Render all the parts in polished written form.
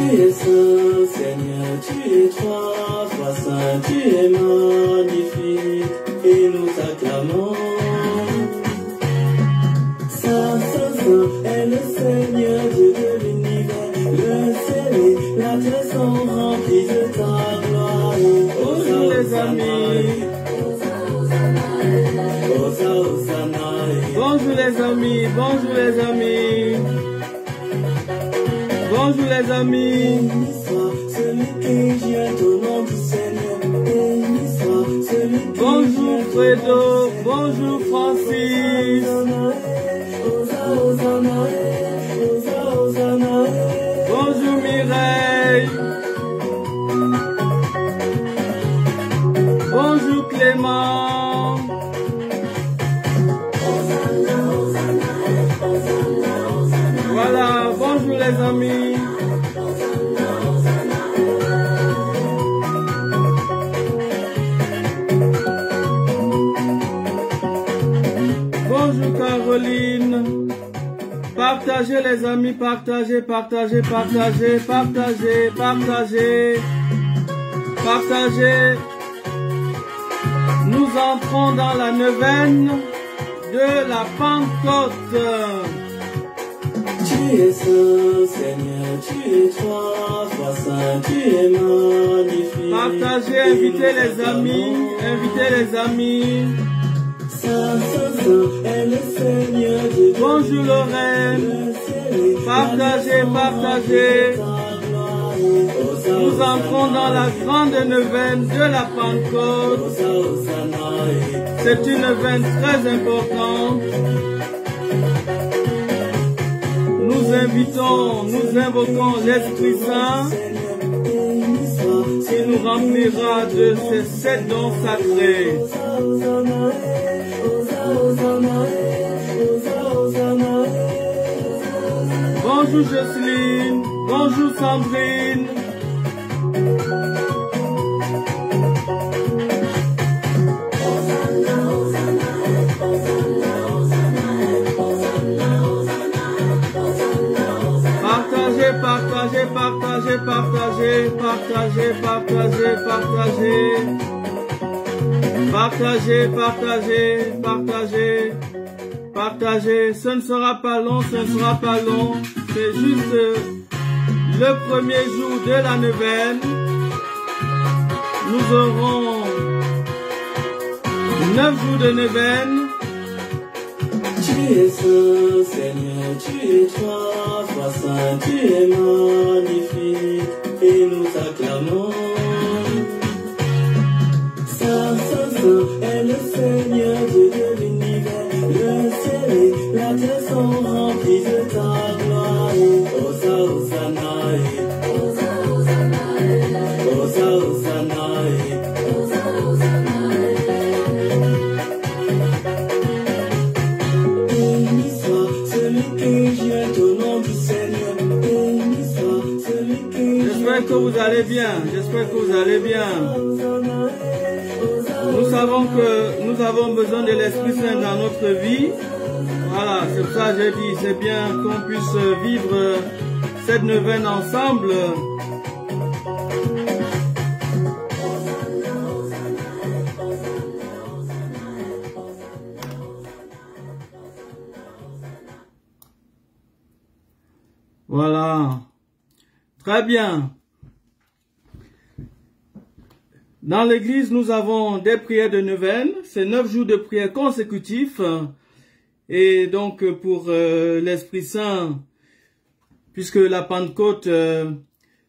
es saint, Seigneur, tu es trois fois saint, tu es magnifique, et nous t'acclamons. Saint, saint, saint est le Seigneur Dieu de l'univers, le ciel et la terre sont remplis de ta gloire. Bonjour les amis. Bonjour les amis, bonjour les amis. Bonjour les amis. Bonjour Fredo, bonjour Francis. Bonjour Mireille. Bonjour Clément. Voilà, bonjour les amis. Bonjour Caroline. Partagez les amis, partagez, partagez, partagez, partagez, partagez, partagez. Nous entrons dans la neuvaine de la Pentecôte. Tu es saint, Seigneur, tu es trois fois saint, tu es magnifique. Partagez, invitez les amis, invitez les amis. Saint, saint, saint est le Seigneur Dieu. Bonjour Lorraine. Partagez, partagez. Nous entrons dans la grande neuvaine de la Pentecôte. C'est une neuvaine très importante. Nous invitons, nous invoquons l'Esprit Saint qui nous remplira de ces 7 dons sacrés. Bonjour Jocelyne, bonjour Sandrine. Partagez, partagez, partagez, partagez, partagez, partagez, partagez. Partagez, partagez, partagez, partagez. Ce ne sera pas long, ce ne sera pas long. C'est juste le premier jour de la neuvaine. Nous aurons 9 jours de neuvaine. Tu es saint, Seigneur, tu es trois fois saint, tu es magnifique, et nous t'acclamons. Saint, saint, saint est le Seigneur Dieu de l'univers, le ciel et la terre sont remplis de ta gloire. Osa, Hosanna, Osa, Hosanna, Osa, Hosanna, Osa, Hosanna. Béni soit celui qui vient au nom du Seigneur, béni soit celui qui vient. J'espère que vous allez bien, j'espère que vous allez bien. Nous savons que nous avons besoin de l'Esprit Saint dans notre vie. Voilà, c'est pour ça que j'ai dit, c'est bien qu'on puisse vivre cette neuvaine ensemble. Voilà, très bien. Dans l'église, nous avons des prières de neuvaine. C'est 9 jours de prières consécutifs. Et donc, pour l'Esprit Saint, puisque la Pentecôte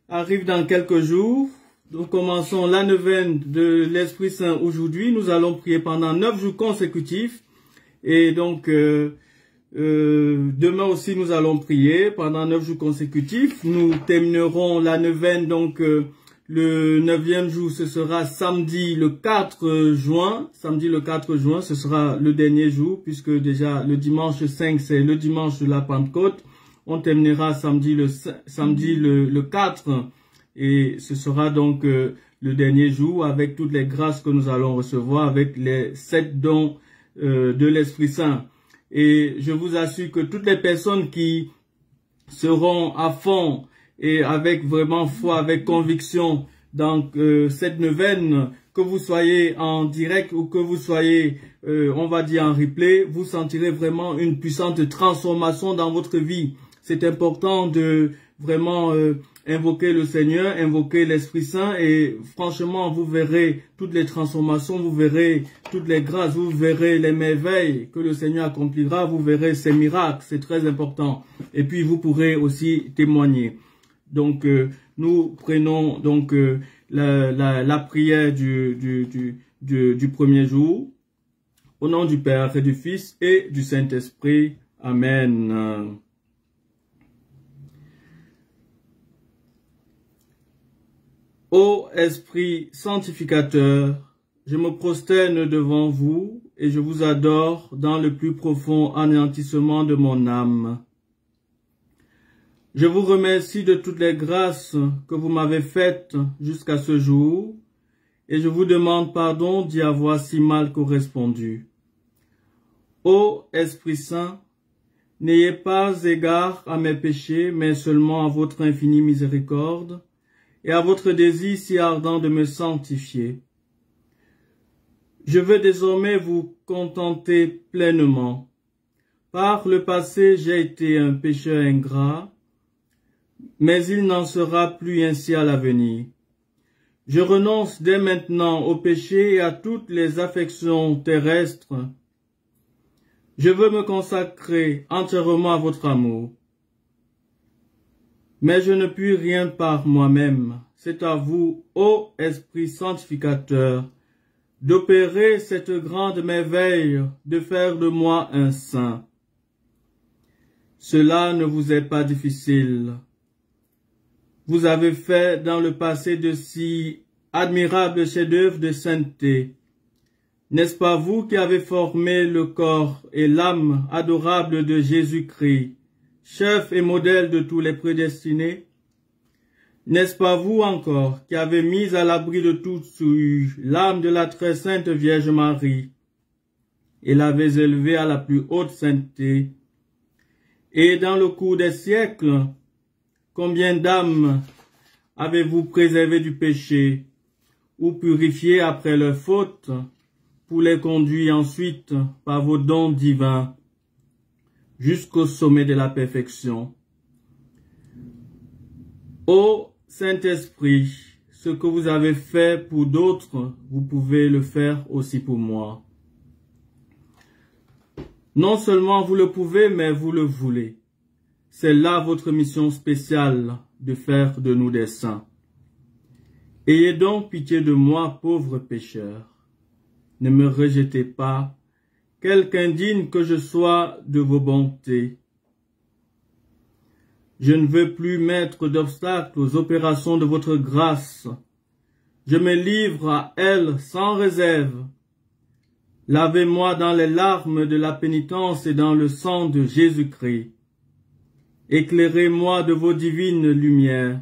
arrive dans quelques jours, nous commençons la neuvaine de l'Esprit Saint aujourd'hui. Nous allons prier pendant 9 jours consécutifs. Et donc, demain aussi, nous allons prier pendant 9 jours consécutifs. Nous terminerons la neuvaine, donc, le 9e jour, ce sera samedi le 4 juin. Samedi le 4 juin, ce sera le dernier jour, puisque déjà le dimanche 5, c'est le dimanche de la Pentecôte. On terminera samedi le 4, et ce sera donc le dernier jour avec toutes les grâces que nous allons recevoir, avec les 7 dons de l'Esprit Saint. Et je vous assure que toutes les personnes qui seront à fond et avec vraiment foi, avec conviction dans cette neuvaine, que vous soyez en direct ou que vous soyez, on va dire en replay, vous sentirez vraiment une puissante transformation dans votre vie. C'est important de vraiment invoquer le Seigneur, invoquer l'Esprit Saint et franchement, vous verrez toutes les transformations, vous verrez toutes les grâces, vous verrez les merveilles que le Seigneur accomplira, vous verrez ces miracles, c'est très important. Et puis, vous pourrez aussi témoigner. Donc, nous prenons donc la prière du premier jour. Au nom du Père et du Fils et du Saint-Esprit. Amen. Ô Esprit sanctificateur, je me prosterne devant vous et je vous adore dans le plus profond anéantissement de mon âme. Je vous remercie de toutes les grâces que vous m'avez faites jusqu'à ce jour et je vous demande pardon d'y avoir si mal correspondu. Ô Esprit Saint, n'ayez pas égard à mes péchés, mais seulement à votre infinie miséricorde et à votre désir si ardent de me sanctifier. Je veux désormais vous contenter pleinement. Par le passé, j'ai été un pécheur ingrat, mais il n'en sera plus ainsi à l'avenir. Je renonce dès maintenant au péché et à toutes les affections terrestres. Je veux me consacrer entièrement à votre amour. Mais je ne puis rien par moi-même. C'est à vous, ô Esprit sanctificateur, d'opérer cette grande merveille, de faire de moi un saint. Cela ne vous est pas difficile. Vous avez fait dans le passé de si admirables chefs-d'œuvre de sainteté. N'est-ce pas vous qui avez formé le corps et l'âme adorable de Jésus-Christ, chef et modèle de tous les prédestinés? N'est-ce pas vous encore qui avez mis à l'abri de toute souillure l'âme de la très sainte Vierge Marie et l'avez élevée à la plus haute sainteté? Et dans le cours des siècles, combien d'âmes avez-vous préservé du péché ou purifié après leur faute pour les conduire ensuite par vos dons divins jusqu'au sommet de la perfection? Ô Saint-Esprit, ce que vous avez fait pour d'autres, vous pouvez le faire aussi pour moi. Non seulement vous le pouvez, mais vous le voulez. C'est là votre mission spéciale de faire de nous des saints. Ayez donc pitié de moi, pauvre pécheur. Ne me rejetez pas, quelque indigne que je sois de vos bontés. Je ne veux plus mettre d'obstacles aux opérations de votre grâce. Je me livre à elle sans réserve. Lavez-moi dans les larmes de la pénitence et dans le sang de Jésus-Christ. Éclairez-moi de vos divines lumières.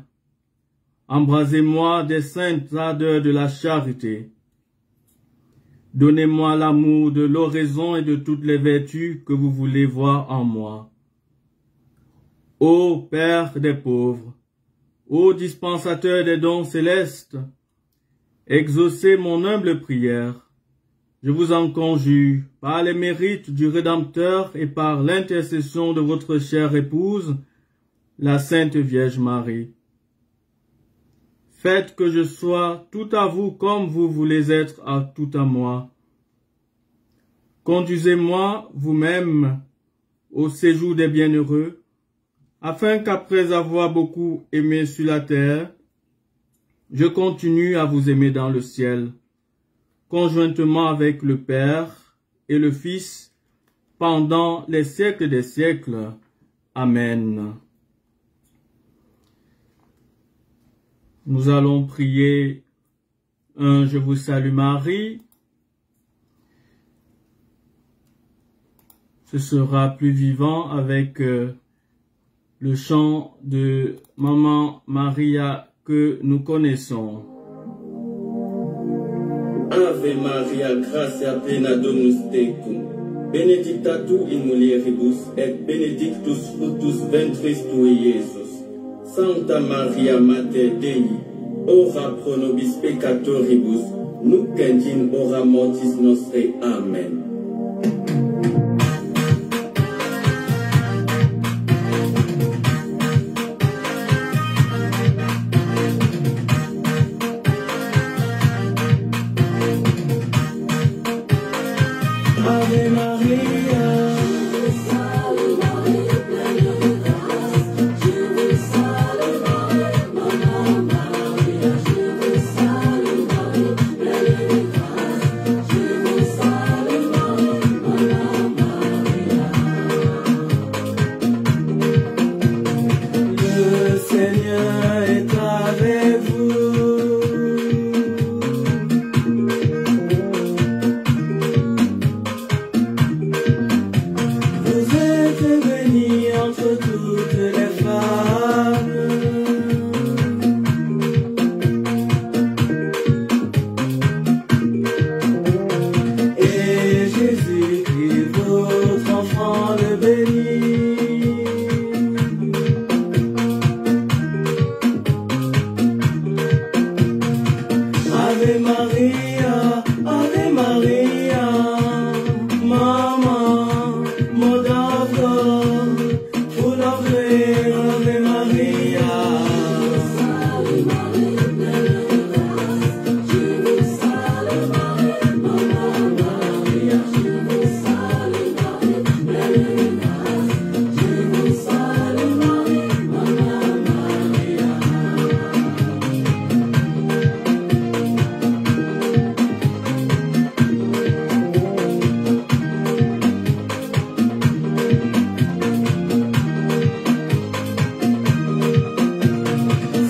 Embrasez-moi des saintes ardeurs de la charité. Donnez-moi l'amour de l'oraison et de toutes les vertus que vous voulez voir en moi. Ô Père des pauvres, ô dispensateur des dons célestes, exaucez mon humble prière. Je vous en conjure, par les mérites du Rédempteur et par l'intercession de votre chère épouse, la Sainte Vierge Marie. Faites que je sois tout à vous comme vous voulez être à tout à moi. Conduisez-moi vous-même au séjour des bienheureux, afin qu'après avoir beaucoup aimé sur la terre, je continue à vous aimer dans le ciel, conjointement avec le Père et le Fils, pendant les siècles des siècles. Amen. Nous allons prier un Je vous salue Marie. Ce sera plus vivant avec le chant de Maman Maria que nous connaissons. Ave Maria, gratia plena Dominus tecum, benedicta tu in mulieribus, et benedictus fructus ventris tui, Iesus. Santa Maria Mater Dei, ora pro nobis peccatoribus, nunc et in hora mortis nostrae. Amen. Ave Maria, Salve Maria, pleine de grâce, Dieu vous salue Marie, Maman Maria, je vous salue Marie, pleine de grâce, Dieu vous salue Marie, Maman Maria. le Seigneur est avec vous. Vous êtes bénie entre toutes les femmes. Et Jésus, Christ, votre enfant, le bénit. Ave Maria, Ave Maria, Maman, Mother of God, full of grace, Ave Maria. Salve Marie, pleine de grâce, Dieu vous salue Marie, Maman Maria, je vous salue Marie, pleine de grâce, Dieu vous salue Marie, Maman Maria.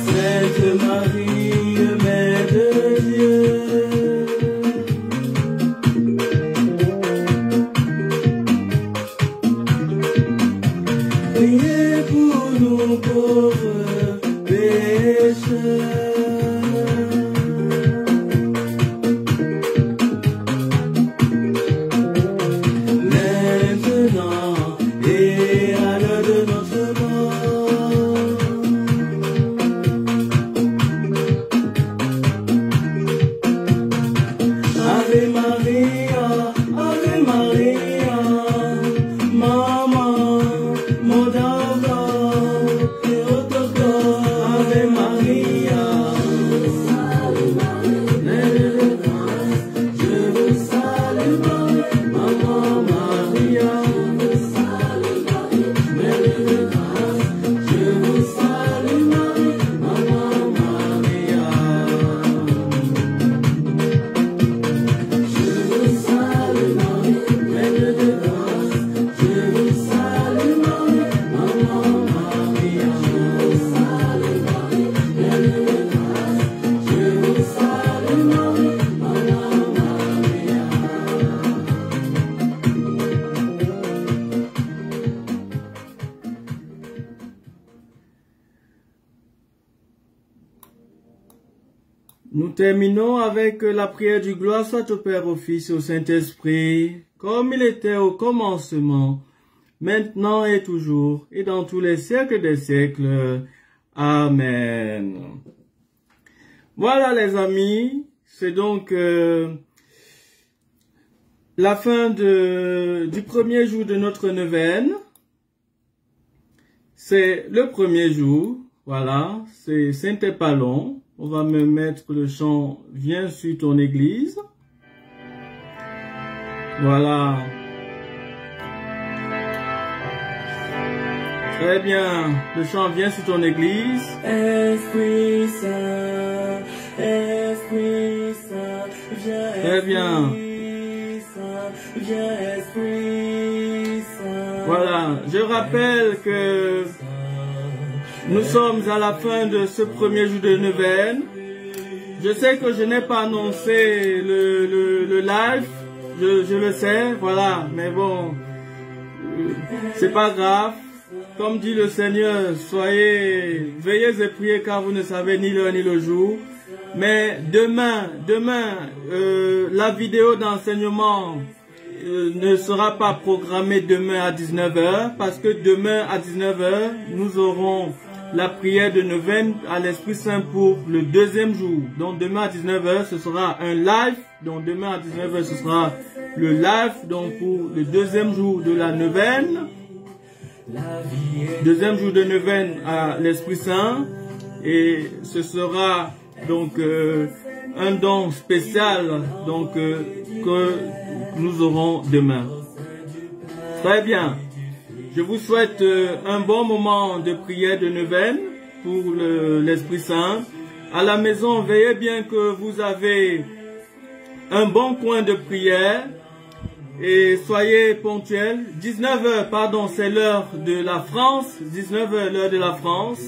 Sainte Marie, Mère de Dieu, priez pour nous pauvres pécheurs, maintenant et à l'heure de notre mort. Ave Maria, Ave Maria, Maman, Mother of God, Theotokos, Ave Maria. Salve Marie, pleine de grâce, Je vous salue Marie, Maman Maria. je vous salue Marie, pleine de grâce, Je vous salue Marie, Maman Maria. je vous salue Marie, pleine de grâce, Je vous salue Marie, Maman Maria. je vous salue Marie, pleine de grâce, Je vous salue Marie, Maman Maria. Nous terminons avec la prière du gloire soit au Père, au Fils et au Saint-Esprit, comme il était au commencement, maintenant et toujours, et dans tous les siècles des siècles. Amen. Voilà les amis, c'est donc la fin du premier jour de notre neuvaine. C'est le premier jour, voilà, c'était pas long. On va me mettre le chant « Viens sur ton église ». Voilà. Très bien. Le chant « Viens sur ton église ». Esprit Saint, Esprit Saint, viens. Très bien. Viens, Esprit Saint. Voilà. Je rappelle que nous sommes à la fin de ce premier jour de neuvaine. Je sais que je n'ai pas annoncé le live, je le sais, voilà, mais bon, c'est pas grave. Comme dit le Seigneur, veillez et priez car vous ne savez ni l'heure ni le jour. Mais demain, la vidéo d'enseignement ne sera pas programmée demain à 19h parce que demain à 19h, nous aurons la prière de neuvaine à l'Esprit Saint pour le deuxième jour. Donc demain à 19h, ce sera un live. Donc demain à 19h, ce sera le live donc pour le deuxième jour de la neuvaine. Deuxième jour de neuvaine à l'Esprit Saint. Et ce sera donc un don spécial donc que nous aurons demain. Très bien. Je vous souhaite un bon moment de prière de neuvaine pour l'Esprit Saint. À la maison, veillez bien que vous avez un bon coin de prière et soyez ponctuels. 19h, pardon, c'est l'heure de la France. 19h, l'heure de la France.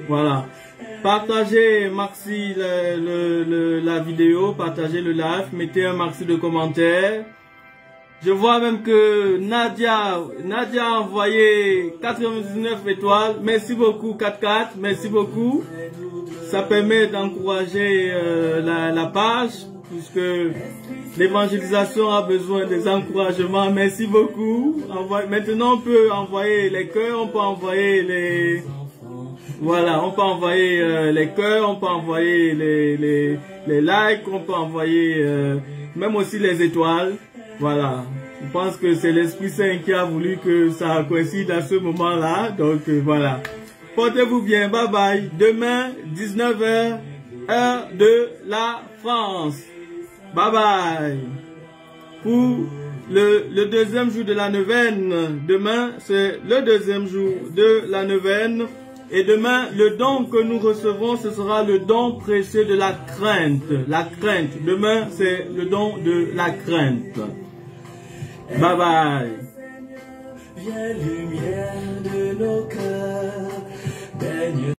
Voilà. Partagez maxi la vidéo, partagez le live, mettez un maxi de commentaires. Je vois même que Nadia a envoyé 99 étoiles. Merci beaucoup, 44. Merci beaucoup. Ça permet d'encourager la page, puisque l'évangélisation a besoin des encouragements. Merci beaucoup. Maintenant, on peut envoyer les cœurs, on peut envoyer les... Voilà, on peut envoyer les cœurs, on peut envoyer les likes, on peut envoyer même aussi les étoiles. Voilà, je pense que c'est l'Esprit Saint qui a voulu que ça coïncide à ce moment-là. Donc voilà, portez-vous bien, bye bye. Demain, 19h, heure de la France. Bye bye. Pour le deuxième jour de la neuvaine, demain c'est le deuxième jour de la neuvaine. Et demain, le don que nous recevrons, ce sera le don précieux de la crainte. La crainte. Demain, c'est le don de la crainte. Bye bye. Viens lumière de nos cœurs, baigne